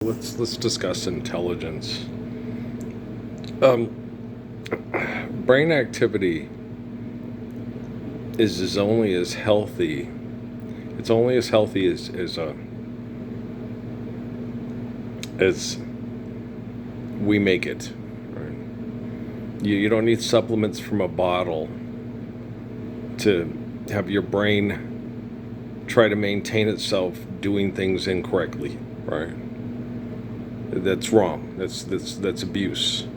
Let's discuss intelligence. Brain activity is only as healthy. It's only as healthy as we make it. Right? You don't need supplements from a bottle to have your brain try to maintain itself doing things incorrectly. Right? That's wrong. That's abuse.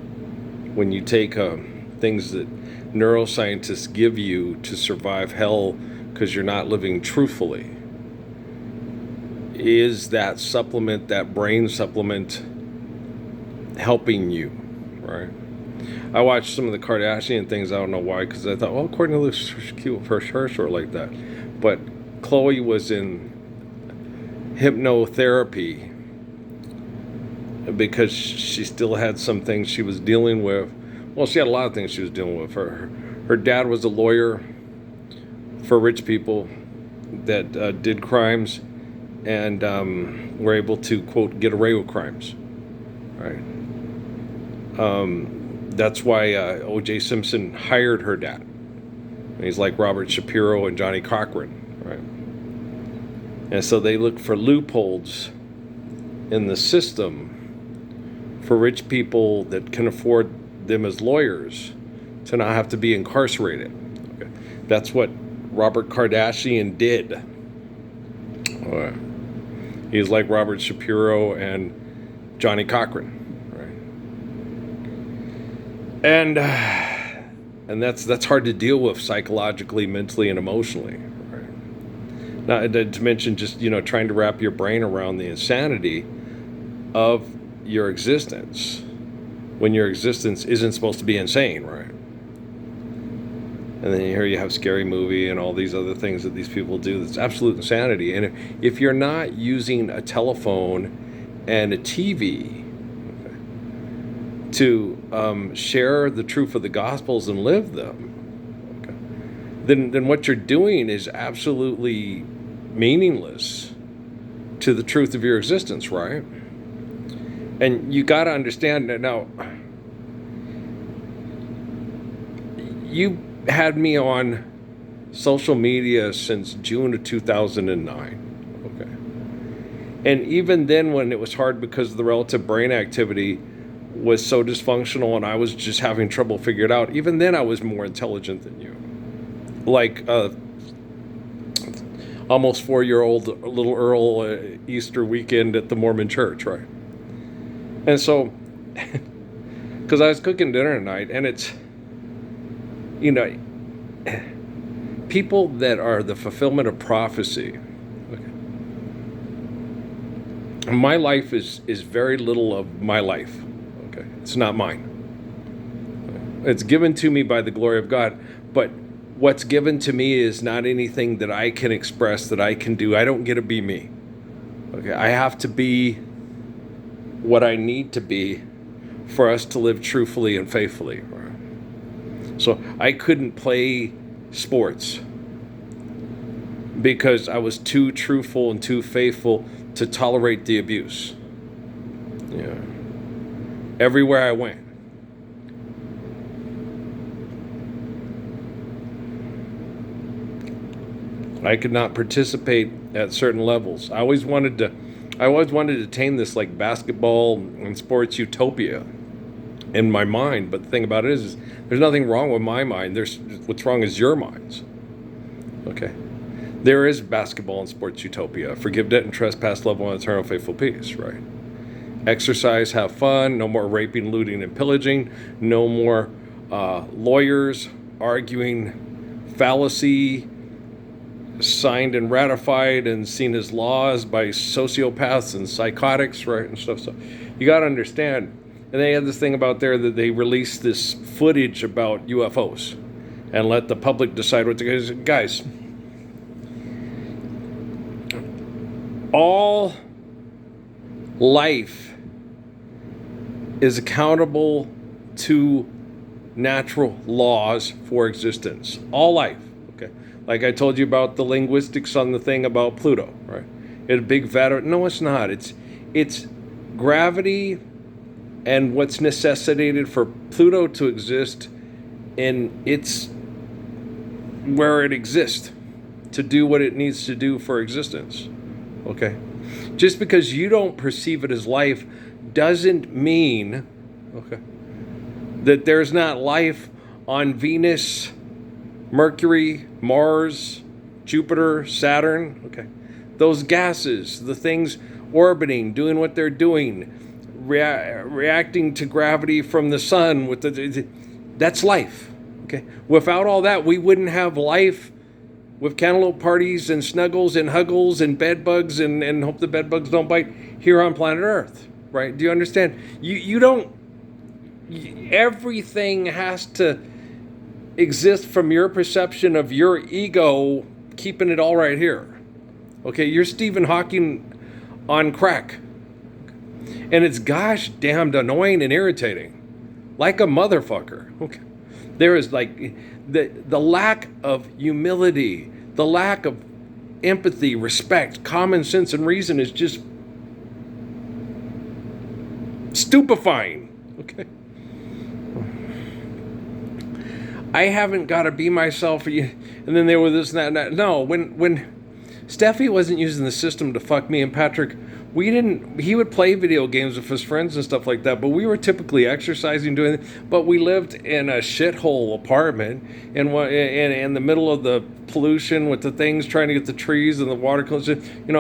When you take things that neuroscientists give you to survive hell because you're not living truthfully, is that supplement, that brain supplement, helping you? Right? I watched some of the Kardashian things. I don't know why, because I thought, well, Courtney looks cute for her short like that. But Chloe was in hypnotherapy because she still had some things she was dealing with. Well, she had a lot of things she was dealing with. Her dad was a lawyer for rich people that did crimes and were able to, quote, get away with crimes. Right? That's why O.J. Simpson hired her dad. And he's like Robert Shapiro and Johnny Cochran. Right? And so they look for loopholes in the system for rich people that can afford them as lawyers to not have to be incarcerated. Okay. That's what Robert Kardashian did. He's like Robert Shapiro and Johnny Cochran. Right? And that's hard to deal with psychologically, mentally, and emotionally. Right? Not to mention just trying to wrap your brain around the insanity of your existence when your existence isn't supposed to be insane, right? And then here you have Scary Movie and all these other things that these people do. That's absolute insanity. And if you're not using a telephone and a TV to share the truth of the Gospels and live them, then what you're doing is absolutely meaningless to the truth of your existence, right? And you got to understand that now. You had me on social media since June of 2009. Okay. And even then, when it was hard because the relative brain activity was so dysfunctional and I was just having trouble figuring it out, even then I was more intelligent than you. Like almost 4-year-old little Earl Easter weekend at the Mormon church, right? And so, because I was cooking dinner tonight, and it's, people that are the fulfillment of prophecy. Okay. My life is very little of my life. Okay, it's not mine. It's given to me by the glory of God, but what's given to me is not anything that I can express, that I can do. I don't get to be me. Okay, I have to be what I need to be for us to live truthfully and faithfully. So I couldn't play sports because I was too truthful and too faithful to tolerate the abuse. Yeah. Everywhere I went. I could not participate at certain levels. I always wanted to attain this like basketball and sports utopia in my mind, but the thing about it is there's nothing wrong with my mind. What's wrong is your minds. Okay, there is basketball and sports utopia. Forgive debt and trespass, love one, eternal faithful peace. Right? Exercise, have fun. No more raping, looting, and pillaging. No more lawyers arguing fallacy, signed and ratified and seen as laws by sociopaths and psychotics, right, and stuff. So you got to understand. And they had this thing about there that they released this footage about UFOs and let the public decide what to do. Guys, all life is accountable to natural laws for existence. All life. Okay. Like I told you about the linguistics on the thing about Pluto, right? It's a big vat. No, it's not. It's gravity and what's necessitated for Pluto to exist in its where it exists to do what it needs to do for existence. Okay? Just because you don't perceive it as life doesn't mean, okay, that there's not life on Venus, Mercury, Mars, Jupiter, Saturn. Okay? Those gases, the things orbiting, doing what they're doing, reacting to gravity from the sun, that's life. Okay? Without all that, we wouldn't have life with cantaloupe parties and snuggles and huggles and bed bugs and hope the bed bugs don't bite here on planet Earth, right? Do you understand? You don't, everything has to exist from your perception of your ego keeping it all right here. Okay, you're Stephen Hawking on crack. And it's gosh damned annoying and irritating. Like a motherfucker. Okay. There is like the lack of humility, the lack of empathy, respect, common sense, and reason is just stupefying. Okay. I haven't got to be myself. And then there was this and that. No, when Steffi wasn't using the system to fuck me and Patrick, he would play video games with his friends and stuff like that, but we were typically exercising, doing it. But we lived in a shithole apartment in the middle of the pollution with the things, trying to get the trees and the water.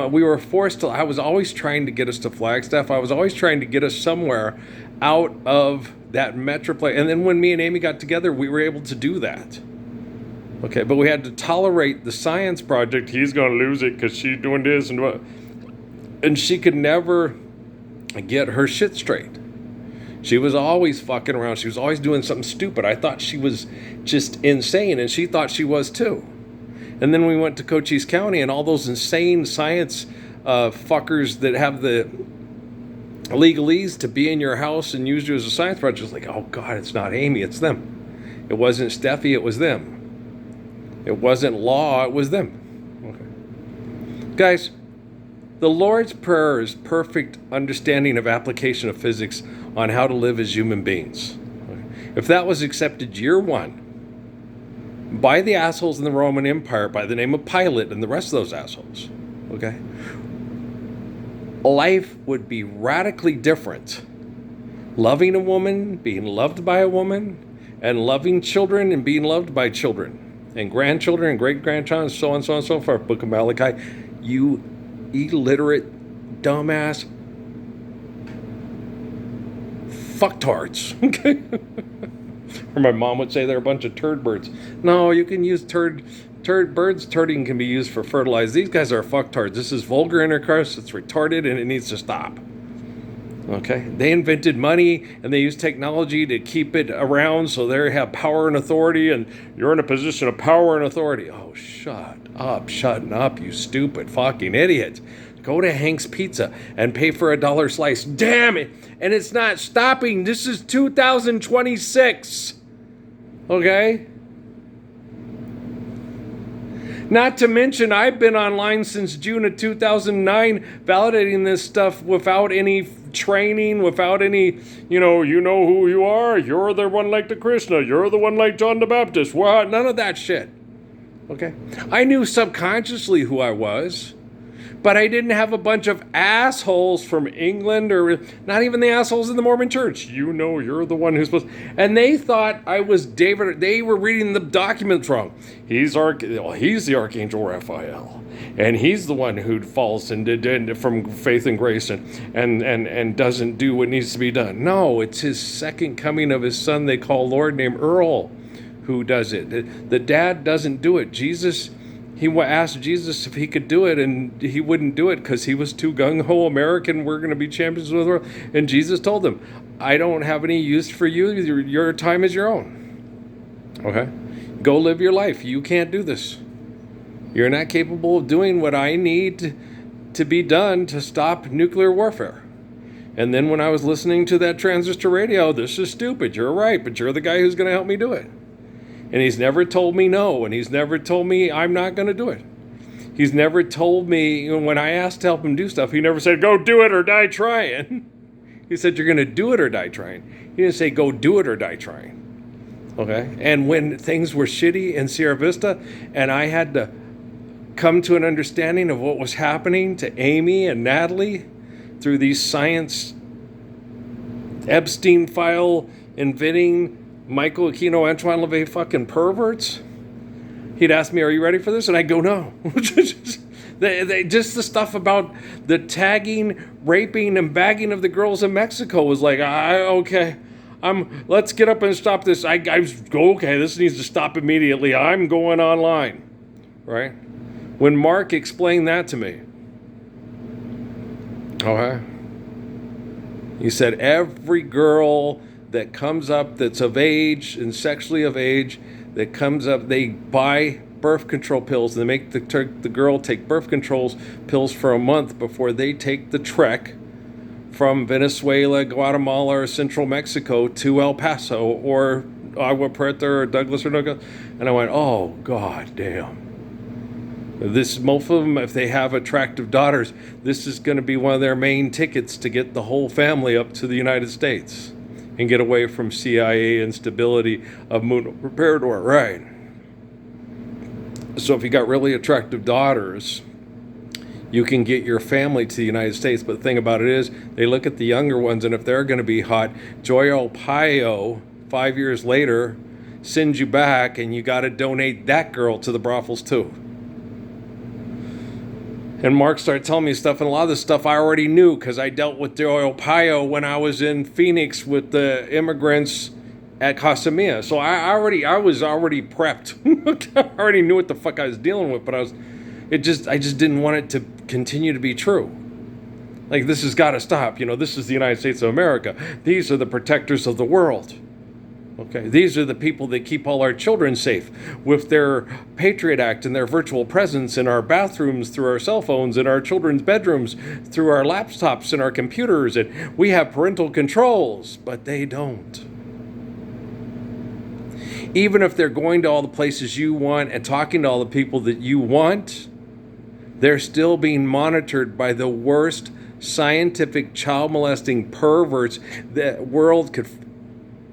We were forced to, I was always trying to get us to Flagstaff. I was always trying to get us somewhere out of that metroplex. And then when me and Amy got together, we were able to do that. Okay, but we had to tolerate the science project. He's going to lose it because she's doing this and what. And she could never get her shit straight. She was always fucking around. She was always doing something stupid. I thought she was just insane, and she thought she was too. And then we went to Cochise County, and all those insane science fuckers that have the legalese to be in your house and use you as a science project. It's like, oh God, it's not Amy, it's them. It wasn't Steffi, it was them. It wasn't law, it was them. Okay. Guys, the Lord's Prayer is perfect understanding of application of physics on how to live as human beings. If that was accepted year one by the assholes in the Roman Empire by the name of Pilate and the rest of those assholes, okay, life would be radically different. Loving a woman, being loved by a woman, and loving children and being loved by children, and grandchildren and great-grandchildren, so on and so on and so forth. Book of Malachi. You illiterate, dumbass fucktards. Okay? Or my mom would say they're a bunch of turd birds. No, you can use birds. Turding can be used for fertilizer. These guys are fucktards. This is vulgar intercourse. It's retarded and it needs to stop. Okay? They invented money and they use technology to keep it around so they have power and authority, and you're in a position of power and authority. Oh, shutting up, you stupid fucking idiot. Go to Hank's Pizza and pay for $1 slice. Damn it! And it's not stopping. This is 2026. Okay? Not to mention, I've been online since June of 2009 validating this stuff without any training, without any, you know who you are. You're the one like the Krishna. You're the one like John the Baptist. What? None of that shit. Okay? I knew subconsciously who I was. But I didn't have a bunch of assholes from England, or not even the assholes in the Mormon church. You're the one who's supposed. And they thought I was David. They were reading the documents wrong. He's the Archangel Raphael, and he's the one who falls from faith and grace and doesn't do what needs to be done. No, it's his second coming of his son they call Lord, named Earl, who does it. The dad doesn't do it. He asked Jesus if he could do it, and he wouldn't do it because he was too gung-ho American. We're going to be champions of the world. And Jesus told him, I don't have any use for you. Your time is your own. Okay? Go live your life. You can't do this. You're not capable of doing what I need to be done to stop nuclear warfare. And then when I was listening to that transistor radio, this is stupid. You're right, but you're the guy who's going to help me do it. And he's never told me no, and he's never told me I'm not going to do it. He's never told me, when I asked to help him do stuff, he never said, go do it or die trying. He said, you're going to do it or die trying. He didn't say, go do it or die trying. Okay? And when things were shitty in Sierra Vista and I had to come to an understanding of what was happening to Amy and Natalie through these science Epstein file inventing Michael Aquino, Antoine LaVey fucking perverts, he'd ask me, are you ready for this? And I'd go, no. Just the stuff about the tagging, raping, and bagging of the girls in Mexico was like, okay, let's get up and stop this. I go, okay, this needs to stop immediately. I'm going online, right? When Mark explained that to me, okay, he said every girl that comes up that's of age and sexually of age that comes up, they buy birth control pills. They make the girl take birth control pills for a month before they take the trek from Venezuela, Guatemala, or Central Mexico to El Paso or Agua Prieta or Douglas or Douglas. And I went, oh, God damn. Most of them, if they have attractive daughters, this is going to be one of their main tickets to get the whole family up to the United States and get away from CIA instability of Mundo Reparador, right? So if you got really attractive daughters, you can get your family to the United States. But the thing about it is, they look at the younger ones, and if they're going to be hot, Joy Arpaio, 5 years later, sends you back, and you got to donate that girl to the brothels too. And Mark started telling me stuff, and a lot of this stuff I already knew because I dealt with Joy Arpaio when I was in Phoenix with the immigrants at Casa Mia. So I was already prepped. I already knew what the fuck I was dealing with, but I just didn't want it to continue to be true. Like, this has got to stop. This is the United States of America. These are the protectors of the world. Okay, these are the people that keep all our children safe with their Patriot Act and their virtual presence in our bathrooms, through our cell phones, in our children's bedrooms, through our laptops and our computers. And we have parental controls, but they don't. Even if they're going to all the places you want and talking to all the people that you want, they're still being monitored by the worst scientific child molesting perverts the world could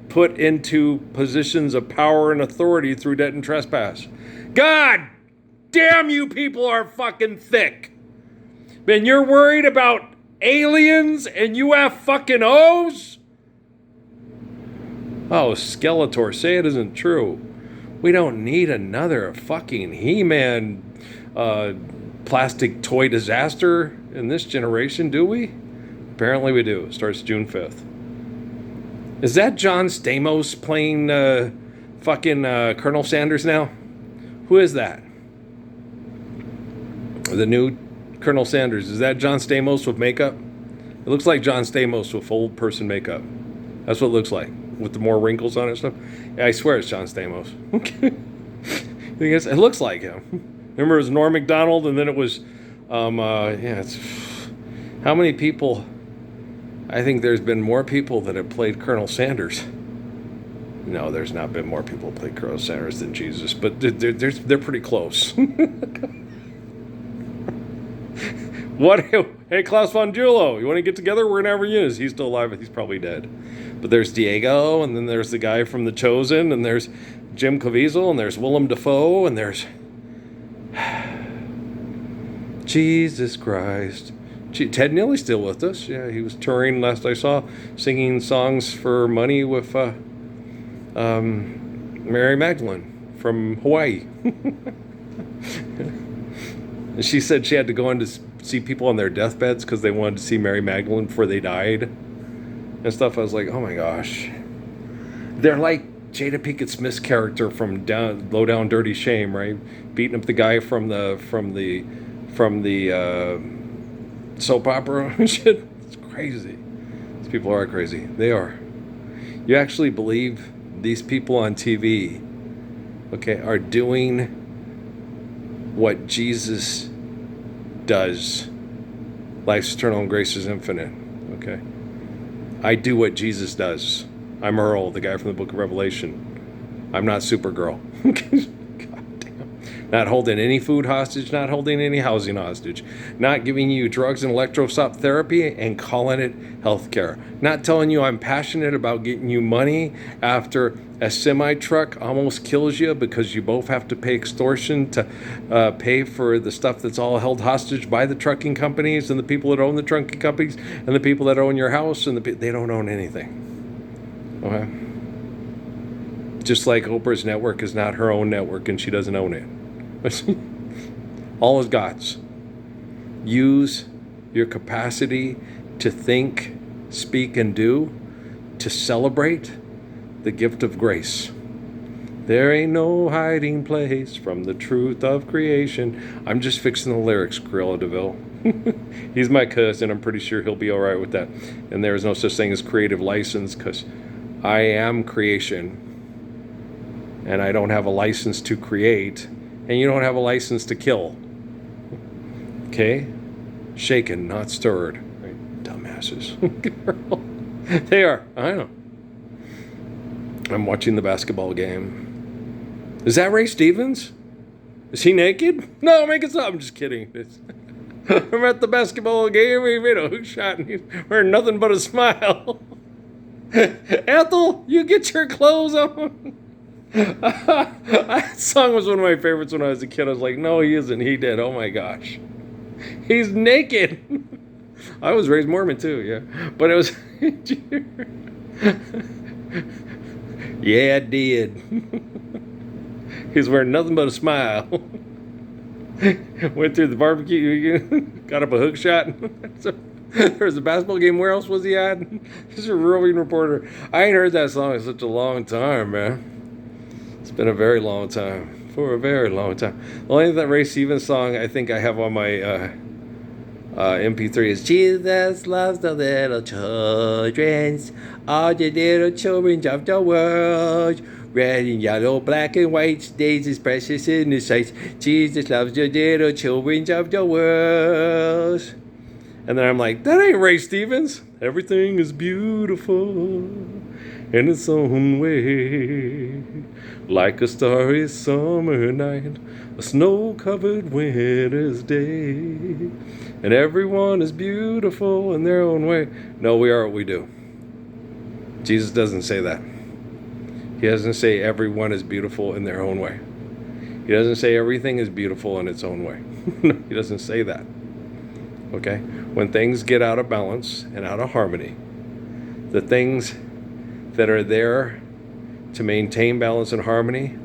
put into positions of power and authority through debt and trespass. God damn, you people are fucking thick. Man, you're worried about aliens and you have fucking O's? Oh, Skeletor, say it isn't true. We don't need another fucking He-Man plastic toy disaster in this generation, do we? Apparently we do. It starts June 5th. Is that John Stamos playing fucking Colonel Sanders now? Who is that? The new Colonel Sanders. Is that John Stamos with makeup? It looks like John Stamos with old person makeup. That's what it looks like, with the more wrinkles on it and stuff. Yeah, I swear it's John Stamos. It looks like him. Remember, it was Norm Macdonald, and then it was, it's... How many people... I think there's been more people that have played Colonel Sanders. No, there's not been more people who played Colonel Sanders than Jesus, but they're pretty close. What? Hey, Klaus von Bülow, you want to get together? We're going to have reunions. He's still alive, but he's probably dead. But there's Diego, and then there's the guy from The Chosen, and there's Jim Caviezel, and there's Willem Dafoe, and there's... Jesus Christ. Ted Neely's still with us. Yeah, he was touring last I saw, singing songs for money with Mary Magdalene from Hawaii. And she said she had to go in to see people on their deathbeds because they wanted to see Mary Magdalene before they died and stuff. I was like, oh my gosh. They're like Jada Pinkett Smith's character from Low Down Dirty Shame, right? Beating up the guy from the soap opera and shit. It's crazy. These people are crazy. They are. You actually believe these people on TV, okay, are doing what Jesus does. Life's eternal and grace is infinite. Okay. I do what Jesus does. I'm Earl, the guy from the book of Revelation. I'm not Supergirl. God damn. Not holding any food hostage, not holding any housing hostage, not giving you drugs and electroshock therapy and calling it healthcare. Not telling you I'm passionate about getting you money after a semi truck almost kills you because you both have to pay extortion to pay for the stuff that's all held hostage by the trucking companies and the people that own the trucking companies and the people that own your house, and they don't own anything. Okay? Just like Oprah's network is not her own network and she doesn't own it. All is God's. Use your capacity to think, speak, and do to celebrate the gift of grace. There ain't no hiding place from the truth of creation. I'm just fixing the lyrics, Gorilla DeVille. He's my cousin. I'm pretty sure he'll be all right with that. And there is no such thing as creative license because I am creation. And I don't have a license to create. And you don't have a license to kill. Okay? Shaken, not stirred. Right? Dumbasses. They are. I know. I'm watching the basketball game. Is that Ray Stevens? Is he naked? No, make it stop. I'm just kidding. I'm at the basketball game. He made a hook shot and he's wearing nothing but a smile. Ethel, you get your clothes on. That song was one of my favorites when I was a kid. I was like, no, he isn't. He did. Oh my gosh. He's naked. I was raised Mormon too, yeah. But it was... Yeah, I did. He's wearing nothing but a smile. Went through the barbecue, got up a hook shot. So, there was a basketball game. Where else was he at? He's a roving reporter. I ain't heard that song in such a long time, man. It's been a very long time. For a very long time. The only that Ray Stevens song I think I have on my MP3 is Jesus loves the little children, all the little children of the world. Red and yellow, black and white, daisies precious in His sight. Jesus loves the little children of the world. And then I'm like, that ain't Ray Stevens. Everything is beautiful in its own way. Like a starry summer night, a snow-covered winter's day. And everyone is beautiful in their own way. No, we are what we do. Jesus doesn't say that. He doesn't say everyone is beautiful in their own way. He doesn't say everything is beautiful in its own way. No, he doesn't say that. Okay? When things get out of balance and out of harmony, the things that are there to maintain balance and harmony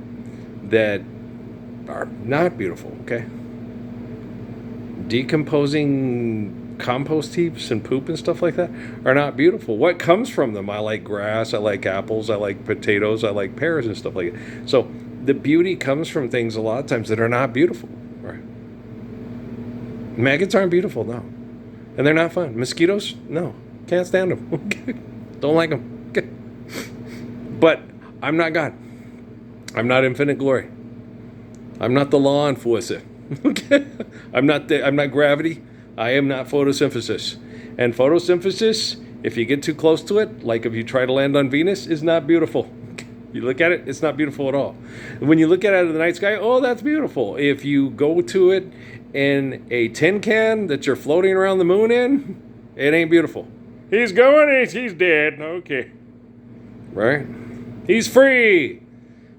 that are not beautiful, okay? Decomposing compost heaps and poop and stuff like that are not beautiful. What comes from them? I like grass, I like apples, I like potatoes, I like pears and stuff like that. So the beauty comes from things a lot of times that are not beautiful, right? Maggots aren't beautiful, no. And they're not fun. Mosquitoes, no. Can't stand them. Don't like them. Okay. But I'm not God. I'm not infinite glory. I'm not the law enforcer. Okay? I'm not gravity. I am not photosynthesis. And photosynthesis, if you get too close to it, like if you try to land on Venus, is not beautiful. You look at it, it's not beautiful at all. When you look at it in the night sky, oh, that's beautiful. If you go to it in a tin can that you're floating around the moon in, it ain't beautiful. He's going, he's dead. Okay. Right? He's free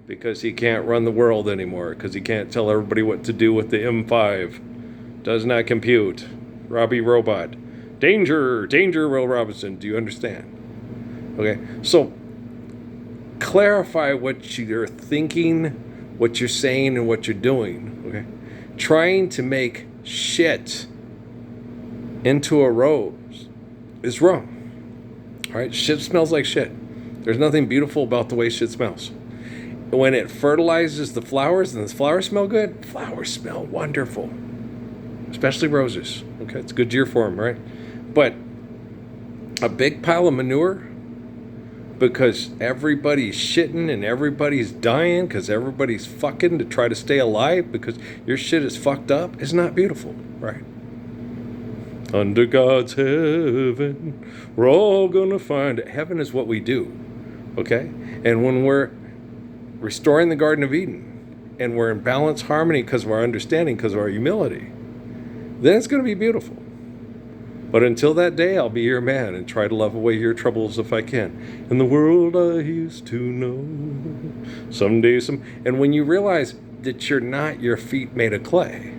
because he can't run the world anymore, because he can't tell everybody what to do with the M5. Does not compute. Robbie Robot. Danger, danger, Will Robinson. Do you understand? Okay, so clarify what you're thinking, what you're saying, and what you're doing. Okay, trying to make shit into a rose is wrong. All right, shit smells like shit. There's nothing beautiful about the way shit smells. When it fertilizes the flowers and the flowers smell good, flowers smell wonderful. Especially roses. Okay, it's a good year for them, right? But a big pile of manure because everybody's shitting and everybody's dying because everybody's fucking to try to stay alive because your shit is fucked up is not beautiful, right? Under God's heaven, we're all gonna find it. Heaven is what we do, okay? And when we're restoring the Garden of Eden and we're in balance, harmony because of our understanding, because of our humility, then it's going to be beautiful. But until that day, I'll be your man and try to love away your troubles if I can. In the world I used to know, someday some... And when you realize that you're not your feet made of clay,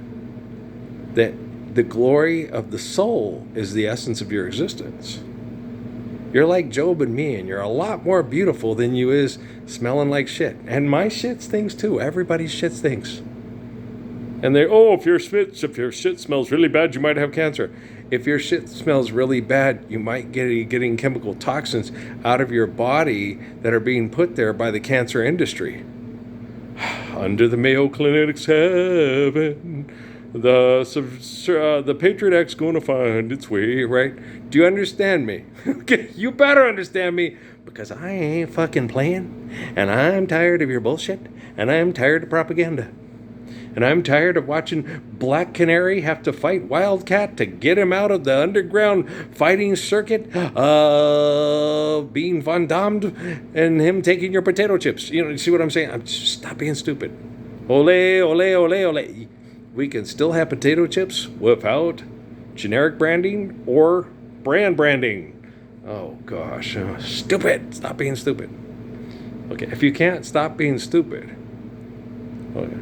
that the glory of the soul is the essence of your existence. You're like Job and me, and you're a lot more beautiful than you is smelling like shit. And my shit stinks too. Everybody's shit stinks. And if your shit smells really bad, you might have cancer. If your shit smells really bad, you might getting chemical toxins out of your body that are being put there by the cancer industry. Under the Mayo Clinic's heaven, the Patriot Act's going to find its way, right? Do you understand me? Okay, you better understand me, because I ain't fucking playing, and I'm tired of your bullshit, and I'm tired of propaganda. And I'm tired of watching Black Canary have to fight Wildcat to get him out of the underground fighting circuit, being Van Dammed, and him taking your potato chips. You see what I'm saying? Stop being stupid. Ole, ole, ole, ole. We can still have potato chips without generic branding or branding. Oh, gosh. Stupid. Stop being stupid. Okay, if you can't stop being stupid, okay.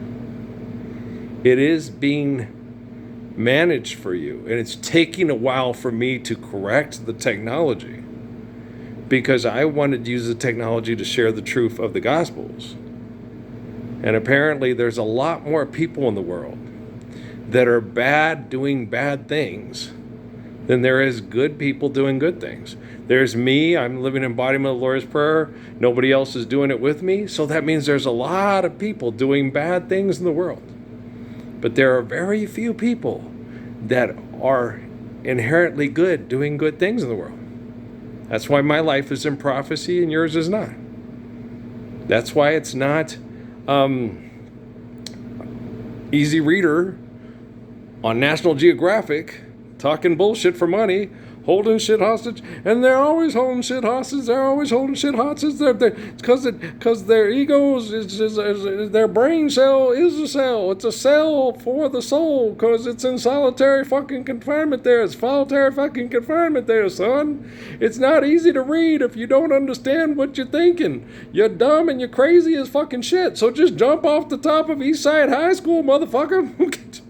It is being managed for you, and it's taking a while for me to correct the technology, because I wanted to use the technology to share the truth of the Gospels. And apparently there's a lot more people in the world that are bad doing bad things than there is good people doing good things. There's me, I'm living embodiment of the Lord's Prayer. Nobody else is doing it with me. So that means there's a lot of people doing bad things in the world. But there are very few people that are inherently good, doing good things in the world. That's why my life is in prophecy and yours is not. That's why it's not easy reader on National Geographic talking bullshit for money, holding shit hostage, and they're always holding shit hostage. They're always holding shit hostage. Because their egos is their brain cell is a cell. It's a cell for the soul, because it's in solitary fucking confinement there. It's solitary fucking confinement there, son. It's not easy to read if you don't understand what you're thinking. You're dumb and you're crazy as fucking shit. So just jump off the top of East Side High School, motherfucker.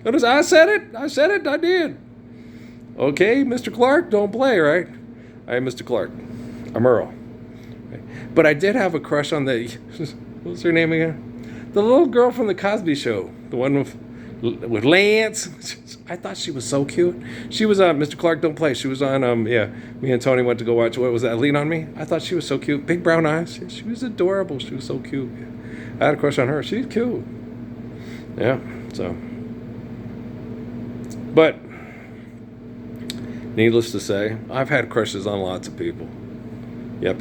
I said it. I did. Okay, Mr. Clark, don't play, right? I'm Mr. Clark. I'm Earl. But I did have a crush on what's her name again? The little girl from the Cosby Show. The one with Lance. I thought she was so cute. She was on Mr. Clark, don't play. She was on, me and Tony went to go watch, what was that, Lean on Me? I thought she was so cute. Big brown eyes. She was adorable. She was so cute. I had a crush on her. She's cute. Yeah, so. But needless to say, I've had crushes on lots of people. Yep.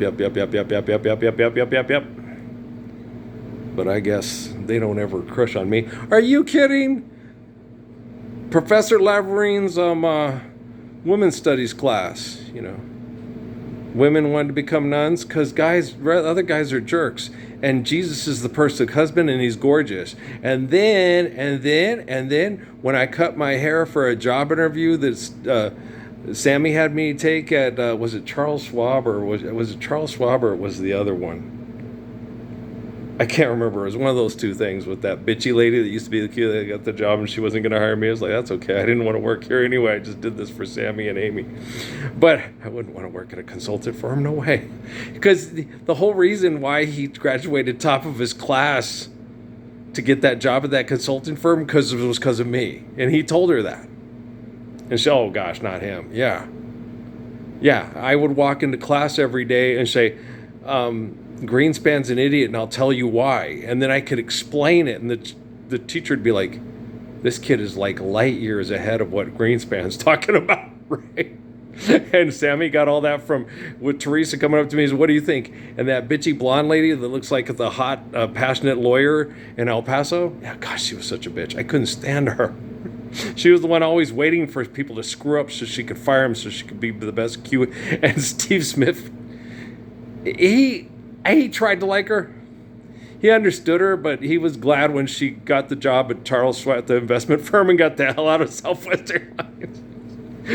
But I guess they don't ever crush on me. Are you kidding? Professor Laverine's women's studies class, women wanted to become nuns because other guys are jerks. And Jesus is the perfect husband, and he's gorgeous. And then, when I cut my hair for a job interview that's Sammy had me take at, was it Charles Schwab, or was it Charles Schwab, or was the other one? I can't remember. It was one of those two things with that bitchy lady that used to be the kid that got the job and she wasn't going to hire me. I was like, that's okay. I didn't want to work here anyway. I just did this for Sammy and Amy. But I wouldn't want to work at a consultant firm. No way. Because the whole reason why he graduated top of his class to get that job at that consulting firm was because of me. And he told her that. And she, oh gosh, not him. Yeah, I would walk into class every day and say, Greenspan's an idiot, and I'll tell you why. And then I could explain it, and the teacher would be like, this kid is like light years ahead of what Greenspan's talking about, right? And Sammy got all that with Teresa coming up to me and said, what do you think? And that bitchy blonde lady that looks like the hot, passionate lawyer in El Paso, yeah, gosh, she was such a bitch. I couldn't stand her. She was the one always waiting for people to screw up so she could fire him, so she could be the best Q. And Steve Smith, he tried to like her. he understood her, but he was glad when she got the job at Charles Schwab, the investment firm, and got the hell out of Southwest Airlines.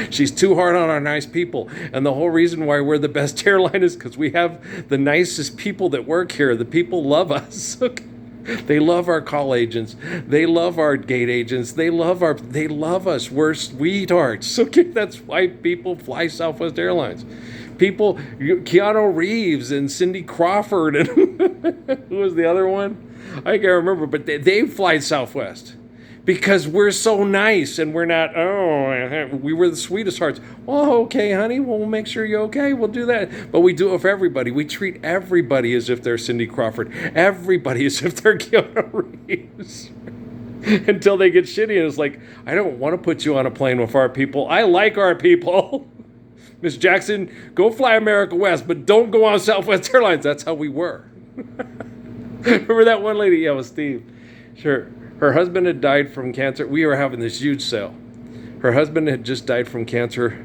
She's too hard on our nice people. And the whole reason why we're the best airline is because we have the nicest people that work here. The people love us. They love our call agents. They love our gate agents. They love us. We're sweethearts. Okay, that's why people fly Southwest Airlines. People, Keanu Reeves and Cindy Crawford, and who was the other one? I can't remember, but they fly Southwest. Because we're so nice and we're not, we were the sweetest hearts. Oh, okay, honey, we'll make sure you're okay. We'll do that. But we do it for everybody. We treat everybody as if they're Cindy Crawford. Everybody as if they're Keanu Reeves. Until they get shitty and it's like, I don't want to put you on a plane with our people. I like our people. Miss Jackson, go fly America West, but don't go on Southwest Airlines. That's how we were. Remember that one lady? Yeah, it was Steve. Sure. Her husband had died from cancer. We were having this huge sale. Her husband had just died from cancer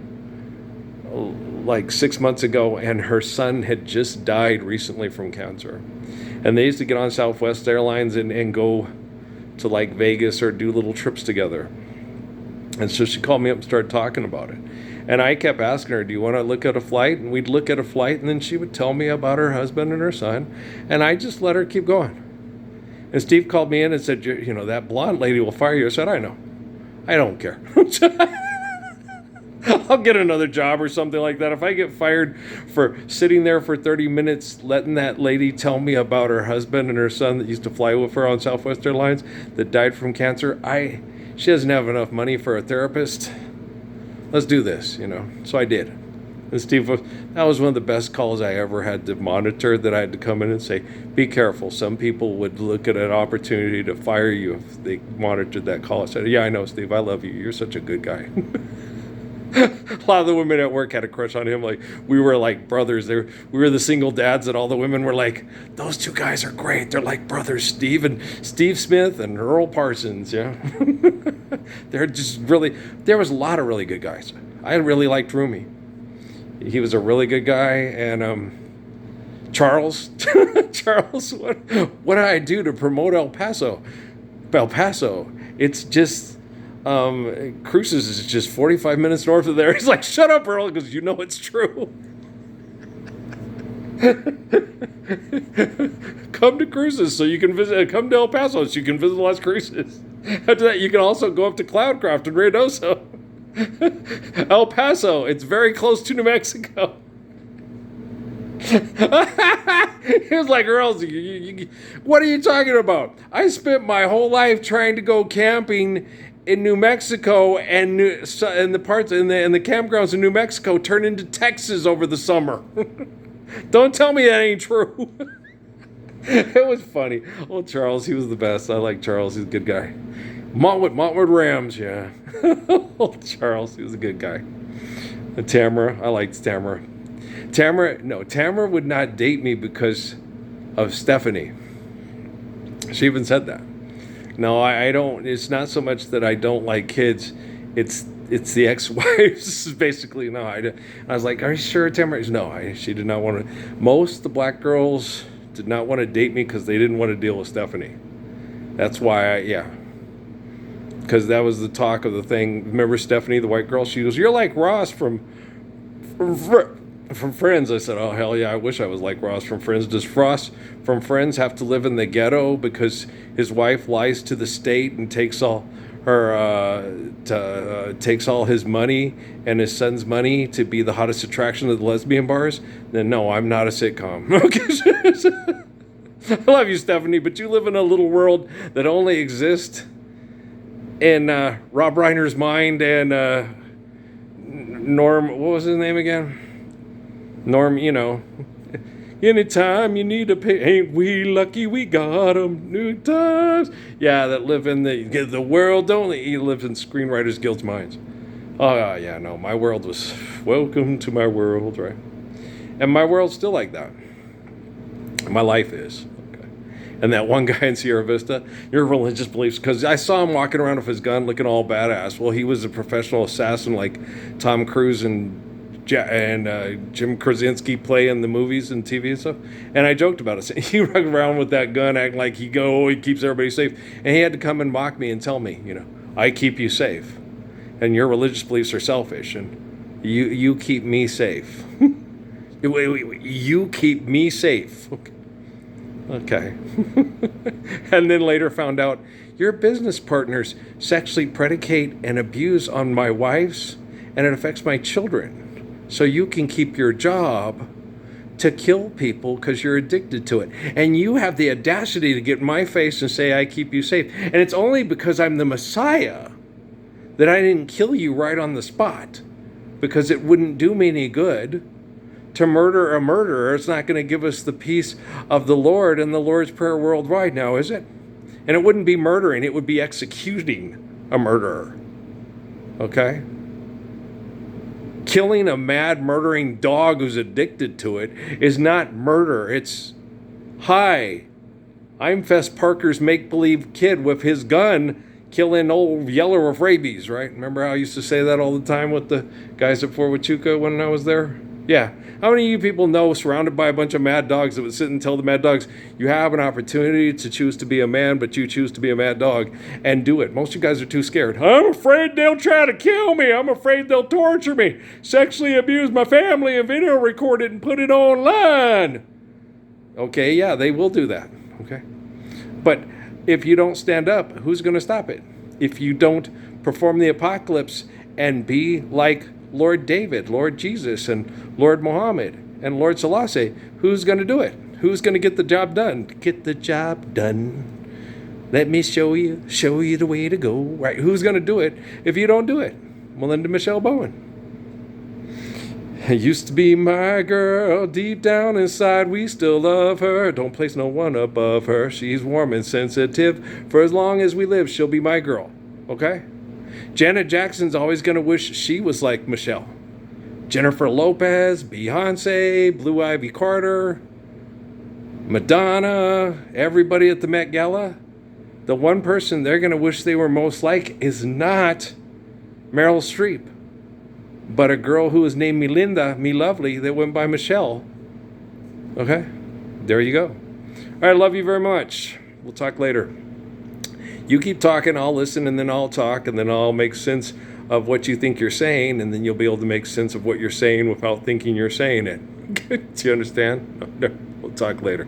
like 6 months ago, and her son had just died recently from cancer. And they used to get on Southwest Airlines and go to like Vegas or do little trips together. And so she called me up and started talking about it. And I kept asking her, do you want to look at a flight? And we'd look at a flight, and then she would tell me about her husband and her son. And I just let her keep going. And Steve called me in and said, you know, that blonde lady will fire you. I said, I know. I don't care. I'll get another job or something like that. If I get fired for sitting there for 30 minutes letting that lady tell me about her husband and her son that used to fly with her on Southwest Airlines that died from cancer, she doesn't have enough money for a therapist. Let's do this, you know. So I did. And Steve, that was one of the best calls I ever had to monitor, that I had to come in and say, be careful. Some people would look at an opportunity to fire you if they monitored that call. I said, yeah, I know, Steve. I love you. You're such a good guy. A lot of the women at work had a crush on him. Like, we were like brothers. We were the single dads, and all the women were like, those two guys are great. They're like brothers, Steve Smith and Earl Parsons, yeah. They're just really, there was a lot of really good guys. I really liked Rumi. He was a really good guy. And Charles, what did I do to promote El Paso? It's just, Cruces is just 45 minutes north of there. He's like, shut up, Earl, because you know it's true. Come to Cruces so you can visit, come to El Paso so you can visit Las Cruces. After that, you can also go up to Cloudcraft in Reynosa. El Paso, it's very close to New Mexico. He was like, Earl, what are you talking about? I spent my whole life trying to go camping in New Mexico, and the campgrounds in New Mexico turn into Texas over the summer. Don't tell me that ain't true. It was funny. Oh, Charles, he was the best. I like Charles. He's a good guy. Montwood Rams, yeah. Oh, Charles, he was a good guy. And Tamara, I liked Tamara. Tamara would not date me because of Stephanie. She even said that. No, I don't. It's not so much that I don't like kids. It's the ex-wives. Basically, no. I was like, are you sure, Tamara? No, she did not want to. Most of the black girls did not want to date me because they didn't want to deal with Stephanie. That's why because that was the talk of the thing. Remember Stephanie, the white girl? She goes, you're like Ross from Friends. I said, oh, hell yeah, I wish I was like Ross from Friends. Does Ross from Friends have to live in the ghetto because his wife lies to the state and takes all his money and his son's money to be the hottest attraction of the lesbian bars? Then no, I'm not a sitcom. I love you, Stephanie, but you live in a little world that only exists in Rob Reiner's mind and Norm, what was his name again? Norm, you know. Anytime you need a pay, ain't we lucky we got 'em, new times. Yeah, that live in the world only. He lives in Screenwriters Guild's minds. Oh, yeah, no, my world was, welcome to my world, right? And my world's still like that. My life is. And that one guy in Sierra Vista, your religious beliefs, because I saw him walking around with his gun looking all badass. Well, he was a professional assassin like Tom Cruise and Jim Krasinski play in the movies and TV and stuff. And I joked about it. He run around with that gun, acting like he keeps everybody safe. And he had to come and mock me and tell me, I keep you safe, and your religious beliefs are selfish, and you keep me safe. You keep me safe. Okay. And then later found out your business partners sexually predicate and abuse on my wives, and it affects my children. So you can keep your job to kill people because you're addicted to it. And you have the audacity to get in my face and say, I keep you safe. And it's only because I'm the Messiah that I didn't kill you right on the spot, because it wouldn't do me any good to murder a murderer. It's not going to give us the peace of the Lord and the Lord's Prayer worldwide now, is it? And it wouldn't be murdering, it would be executing a murderer. Okay? Killing a mad murdering dog who's addicted to it is not murder. It's, hi, I'm Fess Parker's make-believe kid with his gun killing old Yeller with rabies, right? Remember how I used to say that all the time with the guys at Fort Huachuca when I was there? Yeah. How many of you people know, surrounded by a bunch of mad dogs, that would sit and tell the mad dogs, you have an opportunity to choose to be a man, but you choose to be a mad dog, and do it. Most of you guys are too scared. I'm afraid they'll try to kill me. I'm afraid they'll torture me, sexually abuse my family, and video record it and put it online. Okay, yeah, they will do that. Okay. But if you don't stand up, who's going to stop it? If you don't perform the apocalypse and be like Lord David, Lord Jesus, and Lord Muhammad, and Lord Selassie, who's going to do it? Who's going to get the job done? Get the job done. Let me show you the way to go. Right? Who's going to do it if you don't do it? Melinda Michelle Bowen. Used to be my girl, deep down inside we still love her. Don't place no one above her. She's warm and sensitive. For as long as we live, she'll be my girl. Okay? Janet Jackson's always going to wish she was like Michelle. Jennifer Lopez, Beyonce, Blue Ivy Carter, Madonna, everybody at the Met Gala. The one person they're going to wish they were most like is not Meryl Streep, but a girl who was named Melinda, Me Lovely, that went by Michelle. Okay? There you go. All right, love you very much. We'll talk later. You keep talking, I'll listen, and then I'll talk, and then I'll make sense of what you think you're saying, and then you'll be able to make sense of what you're saying without thinking you're saying it. Do you understand? We'll talk later.